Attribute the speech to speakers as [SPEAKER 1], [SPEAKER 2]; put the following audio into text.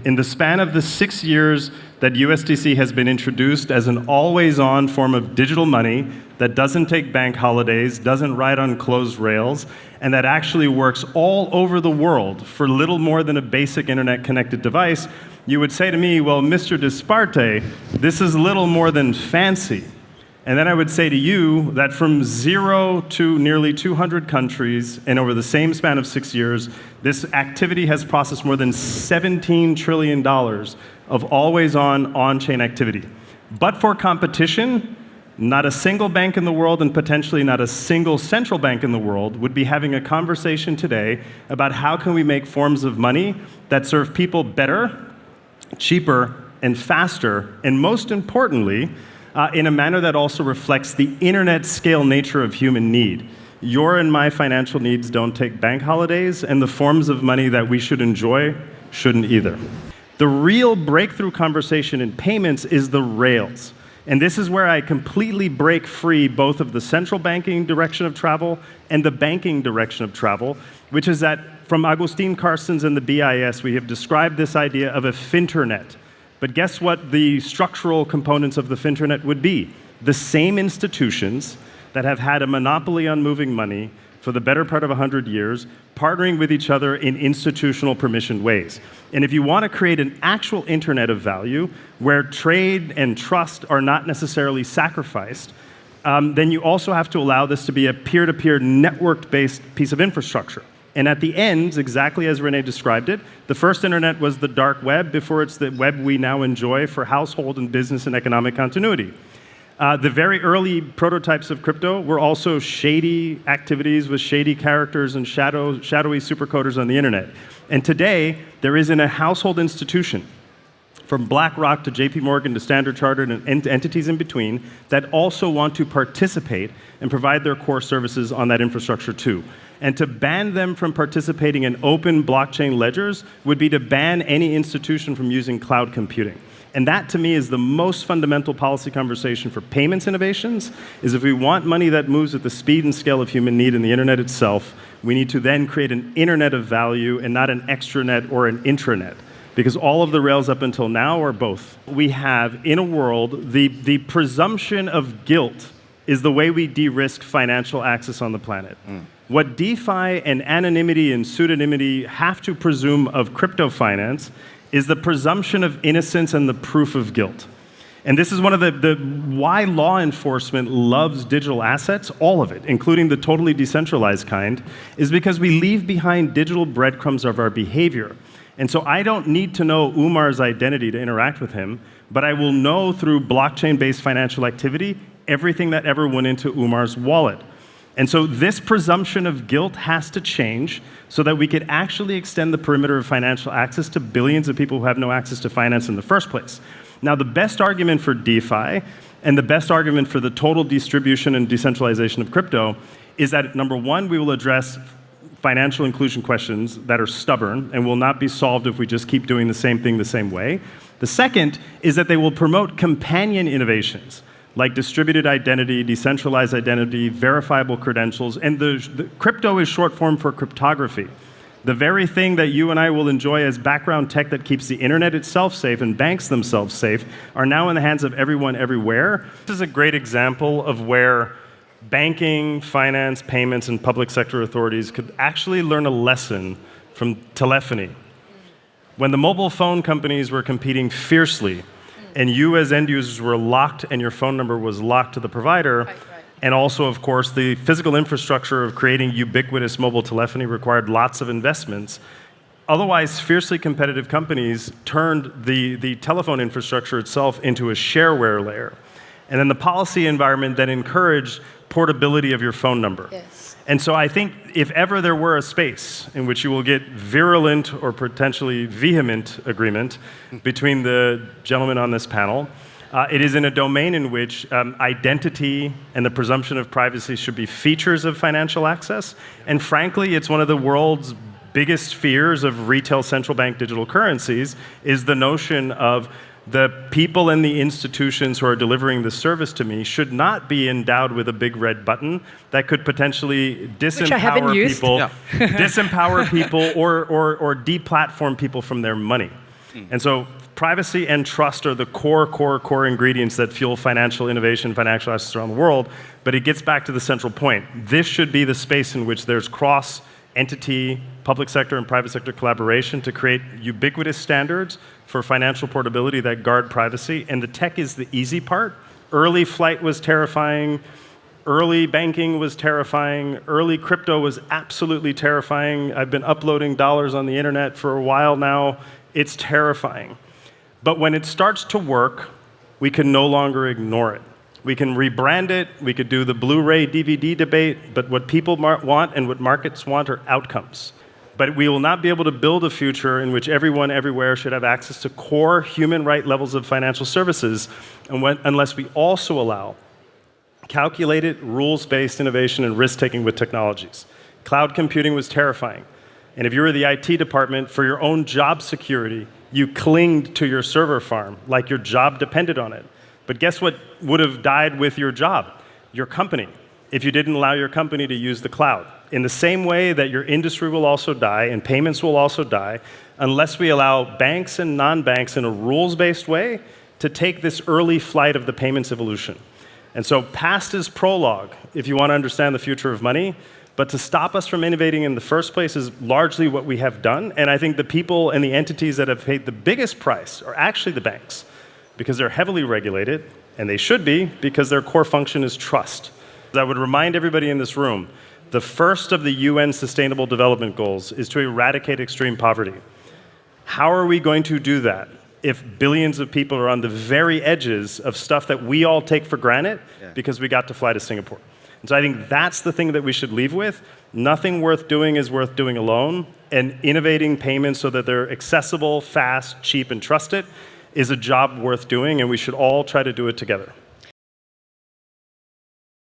[SPEAKER 1] In the span of the 6 years that USDC has been introduced as an always-on form of digital money that doesn't take bank holidays, doesn't ride on closed rails, and that actually works all over the world for little more than a basic internet-connected device, you would say to me, well, Mr. Disparte, this is little more than fancy. And then I would say to you that from 0 to nearly 200 countries, and over the same span of 6 years, this activity has processed more than $17 trillion of always-on, on-chain activity. But for competition, not a single bank in the world, and potentially not a single central bank in the world, would be having a conversation today about how can we make forms of money that serve people better, cheaper, and faster, and most importantly, in a manner that also reflects the internet scale nature of human need. Your and my financial needs don't take bank holidays, and the forms of money that we should enjoy shouldn't either. The real breakthrough conversation in payments is the rails. And this is where I completely break free both of the central banking direction of travel and the banking direction of travel, which is that from Agustin Carstens and the BIS, we have described this idea of a finternet. But guess what the structural components of the finternet would be? The same institutions that have had a monopoly on moving money for the better part of 100 years, partnering with each other in institutional permissioned ways. And if you want to create an actual internet of value, where trade and trust are not necessarily sacrificed, then you also have to allow this to be a peer-to-peer network-based piece of infrastructure. And at the end, exactly as Rene described it, the first internet was the dark web before it's the web we now enjoy for household and business and economic continuity. The very early prototypes of crypto were also shady activities with shady characters and shadowy supercoders on the internet. And today, there isn't a household institution, from BlackRock to JP Morgan to Standard Chartered and entities in between, that also want to participate and provide their core services on that infrastructure too. And to ban them from participating in open blockchain ledgers would be to ban any institution from using cloud computing. And that, to me, is the most fundamental policy conversation for payments innovations, is if we want money that moves at the speed and scale of human need in the internet itself, we need to then create an internet of value and not an extranet or an intranet. Because all of the rails up until now are both. We have, in a world, the presumption of guilt is the way we de-risk financial access on the planet. What DeFi and anonymity and pseudonymity have to presume of crypto finance is the presumption of innocence and the proof of guilt. And this is one of the why law enforcement loves digital assets, all of it, including the totally decentralized kind, is because we leave behind digital breadcrumbs of our behavior. And so I don't need to know Umar's identity to interact with him, but I will know through blockchain-based financial activity everything that ever went into Umar's wallet. And so this presumption of guilt has to change so that we could actually extend the perimeter of financial access to billions of people who have no access to finance in the first place. Now, the best argument for DeFi and the best argument for the total distribution and decentralization of crypto is that, number one, we will address financial inclusion questions that are stubborn and will not be solved if we just keep doing the same thing the same way. The second is that they will promote companion innovations like distributed identity, decentralized identity, verifiable credentials, and the crypto is short form for cryptography. The very thing that you and I will enjoy as background tech that keeps the internet itself safe and banks themselves safe are now in the hands of everyone everywhere. This is a great example of where banking, finance, payments, and public sector authorities could actually learn a lesson from telephony. When the mobile phone companies were competing fiercely, and you as end users were locked and your phone number was locked to the provider, right. And also, of course, the physical infrastructure of creating ubiquitous mobile telephony required lots of investments. Otherwise, fiercely competitive companies turned the telephone infrastructure itself into a shareware layer. And then the policy environment that encouraged portability of your phone number. Yes. And so I think if ever there were a space in which you will get virulent or potentially vehement agreement between the gentlemen on this panel, it is in a domain in which identity and the presumption of privacy should be features of financial access. And frankly, it's one of the world's biggest fears of retail central bank digital currencies is the notion of the people and the institutions who are delivering the service to me should not be endowed with a big red button that could potentially disempower people, disempower people or deplatform people from their money. And so privacy and trust are the core ingredients that fuel financial innovation, financial assets around the world. But it gets back to the central point. This should be the space in which there's cross-entity, public sector and private sector collaboration to create ubiquitous standards for financial portability that guard privacy. And the tech is the easy part. Early flight was terrifying. Early banking was terrifying. Early crypto was absolutely terrifying. I've been uploading dollars on the internet for a while now. It's terrifying. But when it starts to work, we can no longer ignore it. We can rebrand it. We could do the Blu-ray DVD debate. But what people want and what markets want are outcomes. But we will not be able to build a future in which everyone everywhere should have access to core human right levels of financial services unless we also allow calculated, rules-based innovation and risk-taking with technologies. Cloud computing was terrifying. And if you were the IT department, for your own job security, you clinged to your server farm like your job depended on it. But guess what would have died with your job? Your company, if you didn't allow your company to use the cloud. In the same way that your industry will also die and payments will also die unless we allow banks and non-banks in a rules-based way to take this early flight of the payments evolution. And so past is prologue, if you want to understand the future of money, but to stop us from innovating in the first place is largely what we have done. And I think the people and the entities that have paid the biggest price are actually the banks, because they're heavily regulated, and they should be, because their core function is trust. I would remind everybody in this room, the first of the UN Sustainable Development Goals is to eradicate extreme poverty. How are we going to do that if billions of people are on the very edges of stuff that we all take for granted because we got to fly to Singapore? And so I think that's the thing that we should leave with. Nothing worth doing is worth doing alone, and innovating payments so that they're accessible, fast, cheap, and trusted is a job worth doing, and we should all try to do it together.